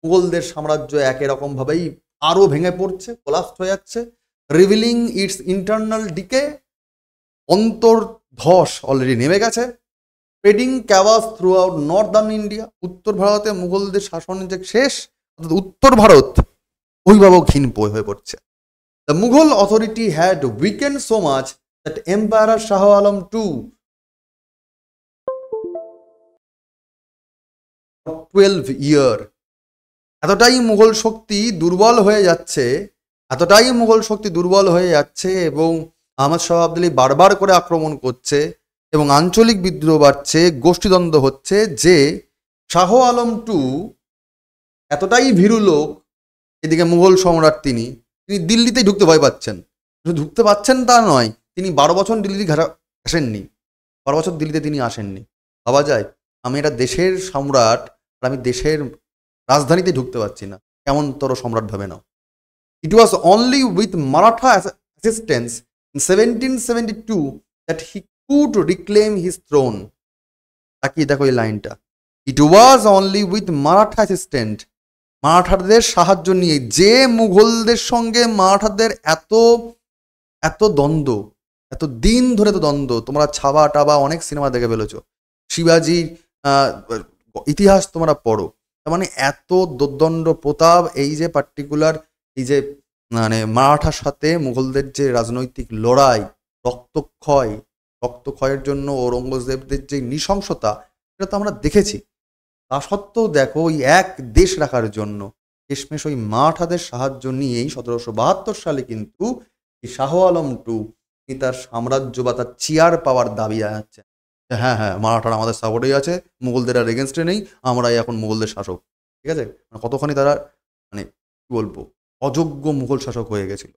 মুঘলদের সাম্রাজ্য একই রকম ভাবেই আরো ভেঙে পড়ছে, কোলাপস হয়ে যাচ্ছে, রিভিলিং ইটস ইন্টারনাল ডিকে। অন্তর্ধস অলরেডি নেমে গেছে। Spreading chaos throughout northern India. উত্তর ভারতে মুঘলদের শাসন যে শেষ, অর্থাৎ উত্তর ভারত অভিভাবকহীন হয়ে পড়ছে। The Mughal authority had weakened so much that empire Shah Alam to 12 year। এতটাই মুঘল শক্তি দুর্বল হয়ে যাচ্ছে, এতটাই মুঘল শক্তি দুর্বল হয়ে যাচ্ছে এবং আহমদ শাহ আবদালি বারবার করে আক্রমণ করছে এবং আঞ্চলিক বিদ্রোহ বাড়ছে, গোষ্ঠীদ্বন্দ্ব হচ্ছে যে শাহ আলম টু এতটাই ভীরু লোক, এদিকে মুঘল সম্রাট তিনি দিল্লিতেই ঢুকতে ভয় পাচ্ছেন। ঢুকতে পাচ্ছেন তা নয়, তিনি 12 বছর দিল্লি আসেননি, 12 বছর দিল্লিতে তিনি আসেননি। ভাবা যায় আমি এটা দেশের সম্রাট আর আমি দেশের রাজধানীতে ঢুকতে পারছি না, কেমনতর সম্রাট ভাবে নাও। It was only with Maratha assistance in 1772 that he could reclaim his throne. তাকিয়ে দেখো এই লাইনটা, it was only with Maratha assistant. মারাঠাদের সাহায্য নিয়ে, যে মুঘলদের সঙ্গে মারাঠাদের এত এত দ্বন্দ্ব, এত দিন ধরে তো দ্বন্দ্ব, তোমরা ছাবা টাবা অনেক সিনেমা দেখে ফেলেছো, শিবাজির ইতিহাস তোমরা পড়ো, তার মানে এত দোর্দণ্ড প্রতাপ, এই যে পার্টিকুলার এই যে মানে মারাঠার সাথে মুঘলদের যে রাজনৈতিক লড়াই, রক্তক্ষয়ের জন্য ঔরঙ্গজেবদের যে নৃশংসতা, এটা তো আমরা দেখেছি। তা সত্ত্বেও দেখো ওই এক দেশ রাখার জন্য শেষমেশ ওই মারাঠাদের সাহায্য নিয়েই 1772 সালে কিন্তু এই শাহ আলম টু তার সাম্রাজ্য বা তার চেয়ার পাওয়ার দাবি আছে। হ্যাঁ হ্যাঁ, মারাঠারা আমাদের সাপোর্টেই আছে, মুঘলদের আর এগেনস্টে নেই, আমরাই এখন মুঘলদের শাসক। ঠিক আছে, কতখানি তারা মানে কি বলবো অযোগ্য মুঘল শাসক হয়ে গেছিল।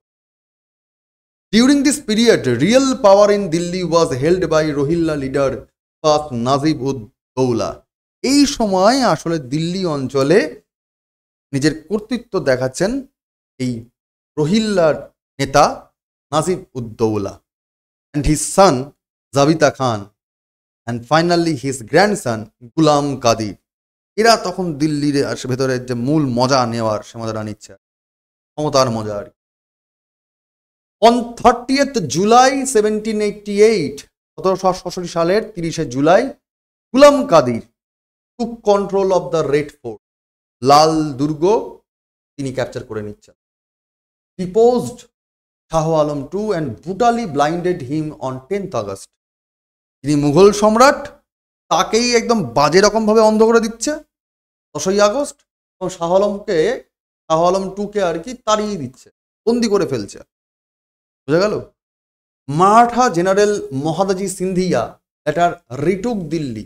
During this period real power in Delhi was held by Rohilla leader first Najib ud Daula. এই সময় আসলে দিল্লি অঞ্চলে নিজের কর্তৃত্ব দেখাচ্ছেন এই রোহিল্লার নেতা Najib ud Daula and his son Zabita Khan and finally his grandson Ghulam Qadir. এরা তখন দিল্লির ভেতরে যে মূল মজা নেওয়ার সে মজাটা নিচ্ছে, ক্ষমতার মজা আর কি। অন 30th July 1788, 1768 সালের 30শে জুলাই, Ghulam Qadir took control of the Red Fort, লাল দুর্গ তিনি ক্যাপচার করে নিচ্ছেন। Deposed Shah Alam two and brutally blinded him on 10th August। তিনি মুঘল সম্রাট, তাকেই একদম বাজে রকম ভাবে অন্ধ করে দিচ্ছে 10ই আগস্ট, এবং শাহ আলম টুকে আর কি তাড়িয়ে দিচ্ছে, বন্দি করে ফেলছে। বুঝা গেল? মারাঠা জেনারেল মহাদাজি সিন্ধিয়া এটার রিটুক দিল্লি।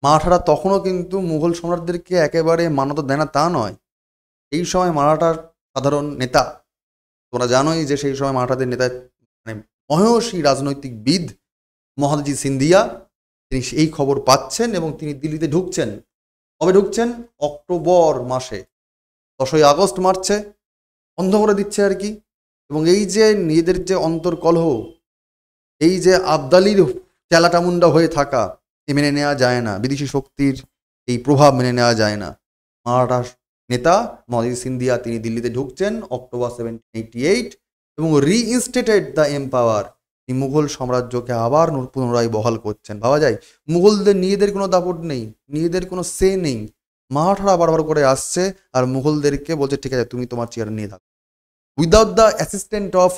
মারাঠারা তখনও কিন্তু মুঘল সম্রাটদেরকে একেবারে মান্যতা দেয় না তা নয়। এই সময় মারাঠার সাধারণ নেতা, তোমরা জানোই যে সেই সময় মারাঠাদের নেতা মানে মহর্ষি রাজনৈতিকবিদ মহাদাজি সিন্ধিয়া, তিনি এই খবর পাচ্ছেন এবং তিনি দিল্লিতে ঢুকছেন। কবে ঢুকছেন? অক্টোবর মাসে। 10ই আগস্ট মারছে, বন্ধ করে দিচ্ছে আর কি। এবং এই যে নিজেদের যে অন্তর্কলহ, এই যে আবদালির চেলাটামুন্ডা হয়ে থাকা, মেনে নেওয়া যায় না, বিদেশি শক্তির এই প্রভাব মেনে নেওয়া যায় না। মারাঠা নেতা মহাদাজি সিন্ধিয়া তিনি দিল্লিতে ঢুকছেন অক্টোবর 1788 এবং রিইনস্টেটেড দ্য এম্পাওয়ার। তিনি মুঘল সাম্রাজ্যকে আবার পুনরায় বহাল করছেন। ভাবা যায় মুঘলদের নিজেদের কোনো দাপট নেই, নিজেদের কোনো সে নেই, মারাঠারা বারবার করে আসছে আর মুঘলদেরকে বলছে ঠিক আছে তুমি তোমার চেয়ার নিয়ে থাকো। Without the assistant of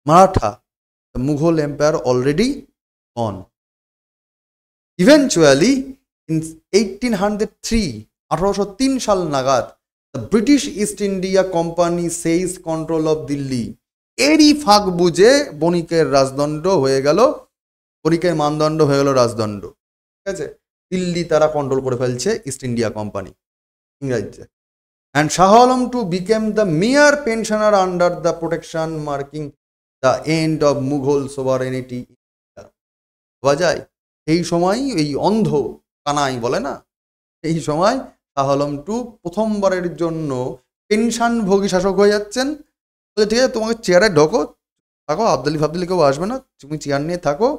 Maratha the Mughal empire already on. Eventually in 1803 1803 সাল নাগাদ the British east India company সেইজ control of Delhi. এরই ফাঁক বুঝে বণিকের রাজদণ্ড হয়ে গেল, বণিকের মানদণ্ড হয়ে গেল রাজদণ্ড। ঠিক আছে, দিল্লি তারা কন্ট্রোল করে ফেলছে ইস্ট ইন্ডিয়া কোম্পানি, ইংরেজদের। And Shah Alam two became the mere pensioner under the protection marking the end of Mughal sovereignty. ভাবা যায় এই সময় এই অন্ধ কানাই বলে না, এই সময় শাহ আলম টু প্রথমবারের জন্য পেনশনভোগী শাসক হয়ে যাচ্ছেন। বলে ঠিক আছে তোমাকে চেয়ারে ঢোকো, থাকো, আবদালি ফাবদালি কেউ আসবে না, তুমি চেয়ার নিয়ে থাকো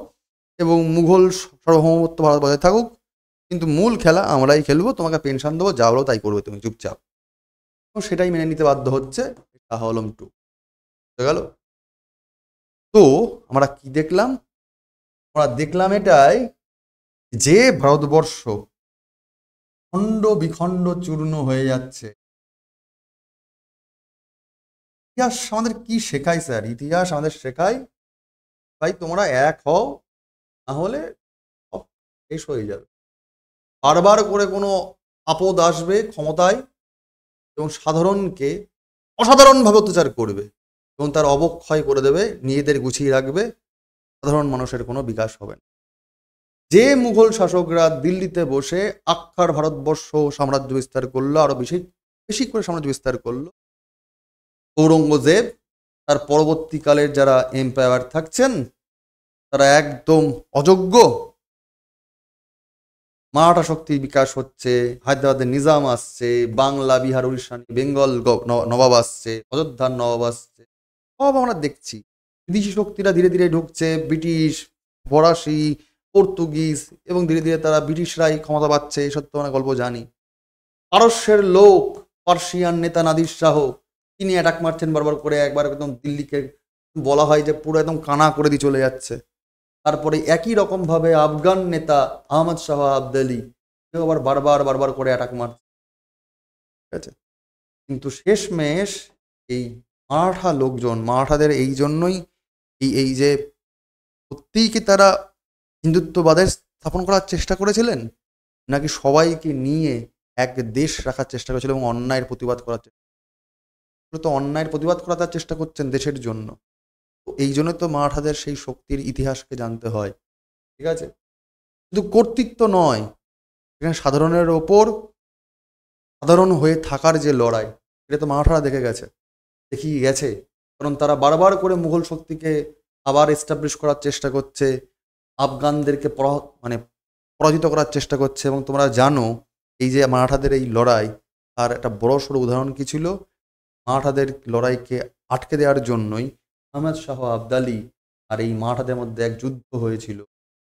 এবং মুঘল সার্বভৌমত্ব ভারত বজায় থাকুক, কিন্তু মূল খেলা আমরাই খেলবো, তোমাকে পেনশন দেবো, যা হলো তাই করবে তুমি চুপচাপ। সেটাই মেনে নিতে বাধ্য হচ্ছে শাহ আলম টু। হয়ে গেল। তো আমরা কি দেখলাম? আমরা দেখলাম এটাই যে ভারতবর্ষ খণ্ড বিখণ্ড চূর্ণ হয়ে যাচ্ছে। ইতিহাস আমাদের কি শেখায় স্যার? ইতিহাস আমাদের শেখায় ভাই তোমরা এক হও, না হলে সব শেষ হয়ে যাবে। বারবার করে কোনো আপদ আসবে ক্ষমতায় এবং সাধারণকে অসাধারণভাবে অত্যাচার করবে এবং তার অবক্ষয় করে দেবে, নিজেদের গুছিয়ে রাখবে, সাধারণ মানুষের কোনো বিকাশ হবে না। যে মুঘল শাসকরা দিল্লিতে বসে আখ্যার ভারতবর্ষ সাম্রাজ্য বিস্তার করলো, আরো বেশি বেশি করে সাম্রাজ্য বিস্তার করলো, ঔরঙ্গজেব তার পরবর্তীকালের যারা এম্পায়ার থাকছেন তারা একদম অযোগ্য। মারাঠা শক্তির বিকাশ হচ্ছে, হায়দ্রাবাদের নিজাম আসছে, বাংলা বিহার উড়িষ্যা বেঙ্গল নবাব আসছে, অযোধ্যার নবাব আসছে, সব আমরা দেখছি। বিদেশি শক্তিরা ধীরে ধীরে ঢুকছে, ব্রিটিশ, ফরাসি, পর্তুগিজ, এবং ধীরে ধীরে তারা ব্রিটিশরাই ক্ষমতা পাচ্ছে, এসব তো আমরা গল্প জানি। পারস্যের লোক, পার্সিয়ান নেতা নাদির শাহ, তিনি অ্যাটাক মারছেন বারবার করে, একবার একদম দিল্লিকে বলা হয় যে পুরো একদম কানা করে দিয়ে চলে যাচ্ছে। তারপরে একই রকম ভাবে আফগান নেতা আহমদ শাহ আবদালি, কেউ আবার বারবার বারবার করে অ্যাটাক মারছে। ঠিক আছে, কিন্তু শেষমেশ এই মারাঠা লোকজন, মারাঠাদের এই জন্যই এই যে সত্যিই কি তারা হিন্দুত্ববাদের স্থাপন করার চেষ্টা করেছিলেন, নাকি সবাইকে নিয়ে এক দেশ রাখার চেষ্টা করেছিল এবং অন্যায়ের প্রতিবাদ করার চেষ্টা? তো অন্যায়ের প্রতিবাদ করার তার চেষ্টা করছেন দেশের জন্য। এই জন্য তো মারাঠাদের সেই শক্তির ইতিহাসকে জানতে হয়। ঠিক আছে, শুধু কর্তৃত্ব নয়, এখানে সাধারণের ওপর সাধারণ হয়ে থাকার যে লড়াই, এটা তো মারাঠারা দেখে গেছে, দেখিয়ে গেছে। কারণ তারা বারবার করে মুঘল শক্তিকে আবার এস্টাবলিশ করার চেষ্টা করছে, আফগানদেরকে মানে পরাজিত করার চেষ্টা করছে। এবং তোমরা জানো এই যে মারাঠাদের এই লড়াই, তার একটা বড় সড়ো উদাহরণ কি ছিল? মারাঠাদের লড়াইকে আটকে দেওয়ার জন্যই আহমেদ শাহ আবদালি আর এই মারাঠাদের মধ্যে এক যুদ্ধ হয়েছিল,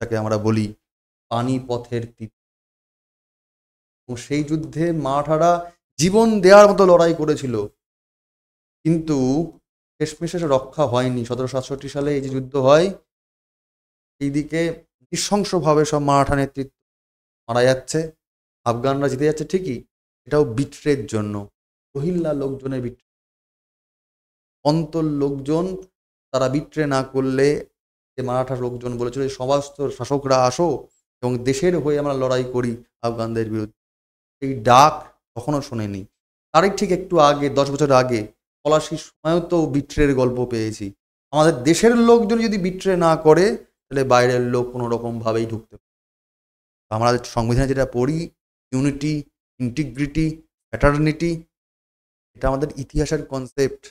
তাকে আমরা বলি পানিপথের তীর। এবং সেই যুদ্ধে মারাঠারা জীবন দেওয়ার মতো লড়াই করেছিল, কিন্তু শেষমেশে রক্ষা হয়নি। 1767 সালে এই যে যুদ্ধ হয়, এইদিকে নৃশংসভাবে সব মারাঠা নেতৃত্ব মারা যাচ্ছে, আফগানরা জিতে যাচ্ছে ঠিকই, এটাও বিট্রের জন্য, রোহিল্লা লোকজনের বিট্রে। অন্তর লোকজন তারা বিট্রে না করলে, যে মারাঠা লোকজন বলেছিল সমস্ত শাসকরা আসো এবং দেশের হয়ে আমরা লড়াই করি আফগানদের বিরুদ্ধে, এই ডাক কখনো শোনেনি। তারই ঠিক একটু আগে, 10 বছর আগে পলাশির সময়ও তো বিট্রের গল্প পেয়েছি। আমাদের দেশের লোকজন যদি বিট্রে না করে, তাহলে বাইরের লোক কোনো রকম ভাবেই ঢুকতে পারে। আমরা সংবিধানে যেটা পড়ি, ইউনিটি, ইন্টিগ্রিটি, ফ্যাটার্নিটি, এটা আমাদের ইতিহাসের কনসেপ্ট।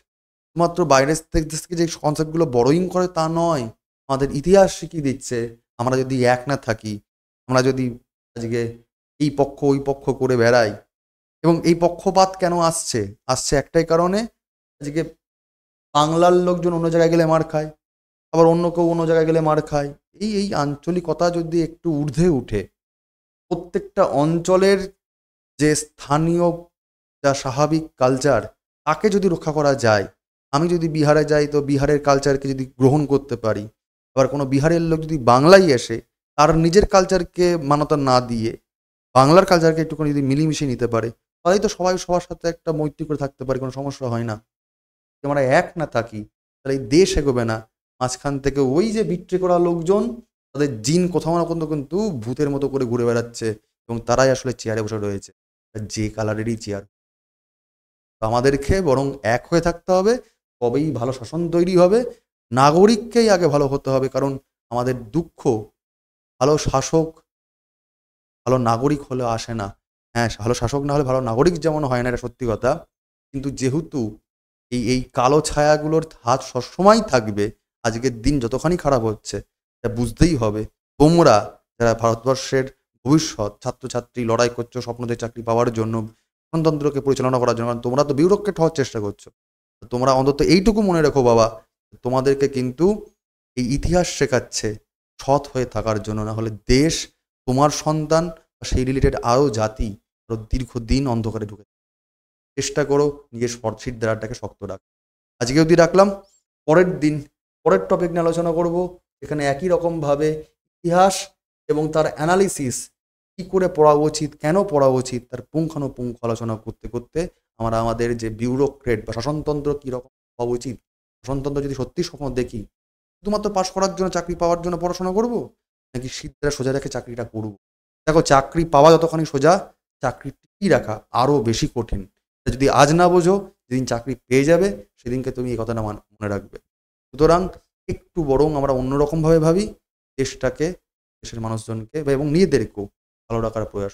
শুধুমাত্র বাইরের থেকে যে কনসেপ্টগুলো বড়োইং করে তা নয়, আমাদের ইতিহাস শিখিয়ে দিচ্ছে আমরা যদি এক না থাকি, আমরা যদি আজকে এই পক্ষ ওই পক্ষ করে বেড়াই। এবং এই পক্ষপাত কেন আসছে? আসছে একটাই কারণে, আজকে বাংলার লোকজন অন্য জায়গায় গেলে মার খায়, আবার অন্য কেউ অন্য জায়গায় গেলে মার খায়। এই আঞ্চলিকতা যদি একটু ঊর্ধ্বে উঠে, প্রত্যেকটা অঞ্চলের যে স্থানীয় যা স্বাভাবিক কালচার, তাকে যদি রক্ষা করা যায়, আমি যদি বিহারে যাই তো বিহারের কালচারকে যদি গ্রহণ করতে পারি, আবার কোনো বিহারের লোক যদি বাংলায় এসে তার নিজের কালচারকে মান্যতা না দিয়ে বাংলার কালচারকে একটুখানি যদি মিলিমিশিয়ে নিতে পারে, তাহলেই তো সবাই সবার সাথে একটা মৈত্রী করে থাকতে পারে, কোনো সমস্যা হয় না। যদি আমরা এক না থাকি, তাহলে এই দেশ এগোবে না। মাঝখান থেকে ওই যে বিট্রে করা লোকজন, তাদের জিন কোথাও না কোথাও কিন্তু ভূতের মতো করে ঘুরে বেড়াচ্ছে এবং তারাই আসলে চেয়ারে বসে রয়েছে। যে কালারেরই চেয়ার। তো আমাদেরকে বরং এক হয়ে থাকতে হবে, তবেই ভালো শাসন তৈরি হবে। নাগরিককেই আগে ভালো হতে হবে, কারণ আমাদের দুঃখ ভালো শাসক, ভালো নাগরিক হলে আসে না। হ্যাঁ, ভালো শাসক না হলে ভালো নাগরিক যেমন হয় না, এটা সত্যি কথা। কিন্তু যেহেতু এই কালো ছায়াগুলোর হাত সবসময় থাকবে, আজকের দিন যতখানি খারাপ হচ্ছে, এটা বুঝতেই হবে। তোমরা যারা ভারতবর্ষের ভবিষ্যৎ ছাত্রছাত্রী লড়াই করছো স্বপ্নদের চাকরি পাওয়ার জন্য, গণতন্ত্রকে পরিচালনা করার জন্য, কারণ তোমরা তো বিউরোক্রেট হওয়ার চেষ্টা করছো। তো তোমরা অন্তত এইটুকু মনে রেখো বাবা, তোমাদেরকে কিন্তু এই ইতিহাস শেখাচ্ছে সৎ হয়ে থাকার জন্য, না হলে দেশ, তোমার সন্তান বা সেই রিলেটেড আরও জাতি আরও দীর্ঘদিন অন্ধকারে ঢুকে। চেষ্টা করো নিজের দ্বারাটাকে শক্ত রাখ। আজকে অবধি রাখলাম। পরের দিন পরের টপিক নিয়ে আলোচনা করব। এখানে একই রকমভাবে ইতিহাস এবং তার অ্যানালিসিস, কী করে পড়া উচিত, কেন পড়া উচিত, তার পুঙ্খানুপুঙ্খ আলোচনা করতে করতে আমরা আমাদের যে বিউরোক্রেট বা শাসনতন্ত্র কীরকম হওয়া উচিত, শাসনতন্ত্র যদি সত্যি স্বপ্ন দেখি, শুধুমাত্র পাশ করার জন্য, চাকরি পাওয়ার জন্য পড়াশোনা করব, নাকি সিদ্ধা সোজা রেখে চাকরিটা করব। দেখো, চাকরি পাওয়া যতখানি সোজা, চাকরি টিকিয়ে রাখা আরও বেশি কঠিন। যদি আজ না বোঝো, যেদিন চাকরি পেয়ে যাবে সেদিনকে তুমি এই কথাটা মনে রাখবে। সুতরাং একটু বরং আমরা অন্যরকমভাবে ভাবি, দেশটাকে, দেশের মানুষজনকে এবং নিজেদেরকেও ভালো রাখার প্রয়াস।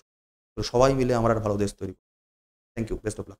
তো সবাই মিলে আমরা একটা ভালো দেশ তৈরি করি। Thank you, best of lakh.